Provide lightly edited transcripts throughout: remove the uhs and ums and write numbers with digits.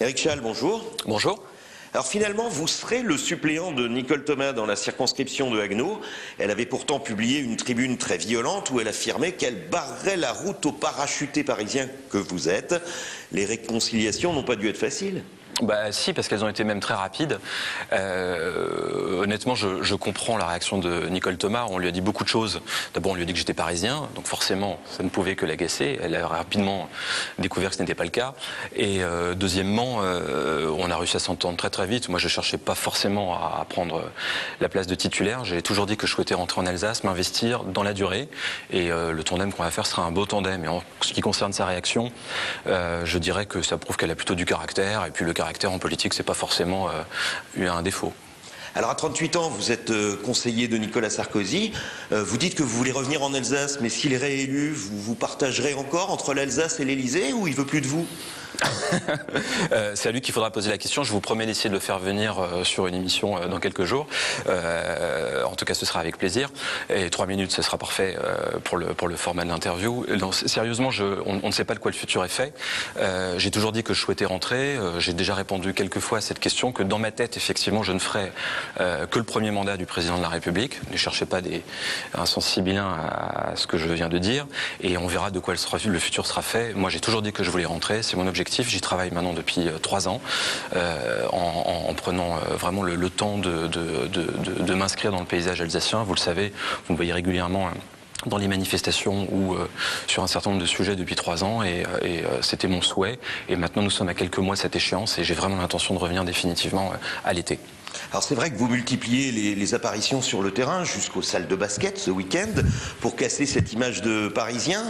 Éric Chall, bonjour. Bonjour. Alors finalement, vous serez le suppléant de Nicole Thomas dans la circonscription de Haguenau. Elle avait pourtant publié une tribune très violente où elle affirmait qu'elle barrerait la route aux parachutés parisiens que vous êtes. Les réconciliations n'ont pas dû être faciles. Bah si, parce qu'elles ont été même très rapides. Honnêtement, je comprends la réaction de Nicole Thomas. On lui a dit beaucoup de choses. D'abord, on lui a dit que j'étais parisien, donc forcément, ça ne pouvait que l'agacer. Elle a rapidement découvert que ce n'était pas le cas. Et deuxièmement, on a réussi à s'entendre très très vite. Moi, je cherchais pas forcément à prendre la place de titulaire. J'ai toujours dit que je souhaitais rentrer en Alsace, m'investir dans la durée. Et le tandem qu'on va faire sera un beau tandem. Et en ce qui concerne sa réaction, je dirais que ça prouve qu'elle a plutôt du caractère. Et puis le caractère en politique, c'est pas forcément un défaut. Alors à 38 ans, vous êtes conseiller de Nicolas Sarkozy. Vous dites que vous voulez revenir en Alsace, mais s'il est réélu, vous partagerez encore entre l'Alsace et l'Élysée ou il veut plus de vous? C'est à lui qu'il faudra poser la question. Je vous promets d'essayer de le faire venir sur une émission dans quelques jours. En tout cas, ce sera avec plaisir. Et 3 minutes, ce sera parfait pour le format de l'interview. Sérieusement, on ne sait pas de quoi le futur est fait. J'ai toujours dit que je souhaitais rentrer. J'ai déjà répondu quelques fois à cette question, que dans ma tête, effectivement, je ne ferai que le premier mandat du président de la République. Ne cherchez pas un sens sibyllin à ce que je viens de dire. Et on verra de quoi le futur sera fait. Moi, j'ai toujours dit que je voulais rentrer. C'est mon objectif. J'y travaille maintenant depuis 3 ans, en prenant vraiment le temps de m'inscrire dans le paysage alsacien. Vous le savez, vous me voyez régulièrement dans les manifestations ou sur un certain nombre de sujets depuis 3 ans et c'était mon souhait. Et maintenant, nous sommes à quelques mois de cette échéance et j'ai vraiment l'intention de revenir définitivement à l'été. Alors c'est vrai que vous multipliez les apparitions sur le terrain jusqu'aux salles de basket ce week-end pour casser cette image de Parisien,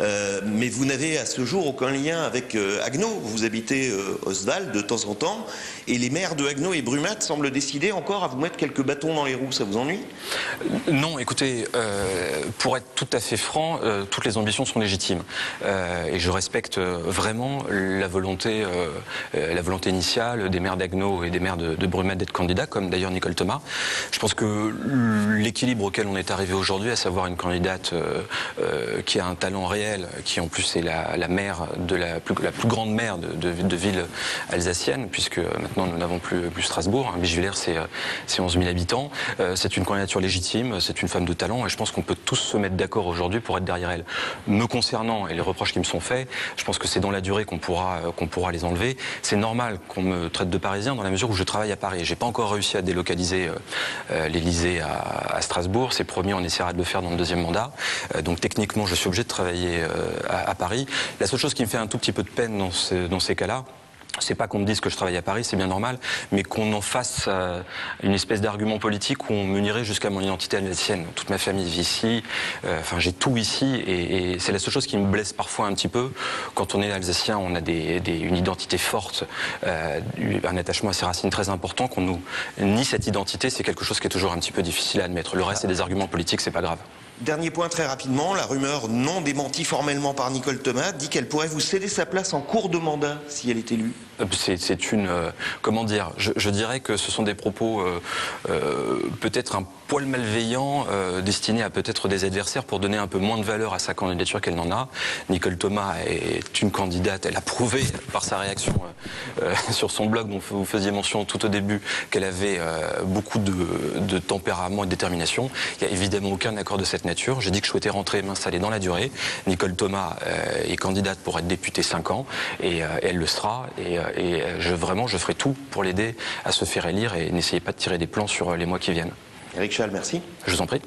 mais vous n'avez à ce jour aucun lien avec Haguenau. Vous habitez Oswald de temps en temps et les maires de Haguenau et Brumath semblent décider encore à vous mettre quelques bâtons dans les roues. Ça vous ennuie? Non, écoutez, pour être tout à fait franc, toutes les ambitions sont légitimes et je respecte vraiment la volonté initiale des maires d'Haguenau et des maires de Brumath d'être candidats, comme d'ailleurs Nicole Thomas. Je pense que l'équilibre auquel on est arrivé aujourd'hui, à savoir une candidate qui a un talent réel, qui en plus est la maire de la plus grande maire de ville alsacienne, puisque maintenant nous n'avons plus Strasbourg, hein, Bischwiller c'est 11 000 habitants, c'est une candidature légitime, c'est une femme de talent et je pense qu'on peut tous se mettre d'accord aujourd'hui pour être derrière elle. Me concernant et les reproches qui me sont faits, je pense que c'est dans la durée qu'on pourra les enlever. C'est normal qu'on me traite de parisien dans la mesure où je travaille à Paris. J'ai pas encore réussi à délocaliser l'Élysée à Strasbourg. C'est promis, on essaiera de le faire dans le 2e mandat. Donc techniquement, je suis obligé de travailler à Paris. La seule chose qui me fait un tout petit peu de peine dans ces cas-là, c'est pas qu'on me dise que je travaille à Paris, c'est bien normal, mais qu'on en fasse une espèce d'argument politique où on me nierait jusqu'à mon identité alsacienne. Toute ma famille vit ici, enfin j'ai tout ici, et c'est la seule chose qui me blesse parfois un petit peu. Quand on est alsacien, on a une identité forte, un attachement à ses racines très important. Qu'on nous nie cette identité, c'est quelque chose qui est toujours un petit peu difficile à admettre. Le reste, c'est des arguments politiques, c'est pas grave. Dernier point très rapidement, la rumeur non démentie formellement par Nicole Thomas dit qu'elle pourrait vous céder sa place en cours de mandat si elle est élue. C'est une... comment dire, je dirais que ce sont des propos peut-être un poil malveillants, destinés à peut-être des adversaires pour donner un peu moins de valeur à sa candidature qu'elle n'en a. Nicole Thomas est une candidate, elle a prouvé par sa réaction sur son blog dont vous faisiez mention tout au début qu'elle avait beaucoup de tempérament et de détermination. Il n'y a évidemment aucun accord de cette nature. J'ai dit que je souhaitais rentrer et m'installer dans la durée. Nicole Thomas est candidate pour être députée 5 ans et elle le sera. Et je ferai tout pour l'aider à se faire élire et n'essayez pas de tirer des plans sur les mois qui viennent. Éric Chall, merci. Je vous en prie.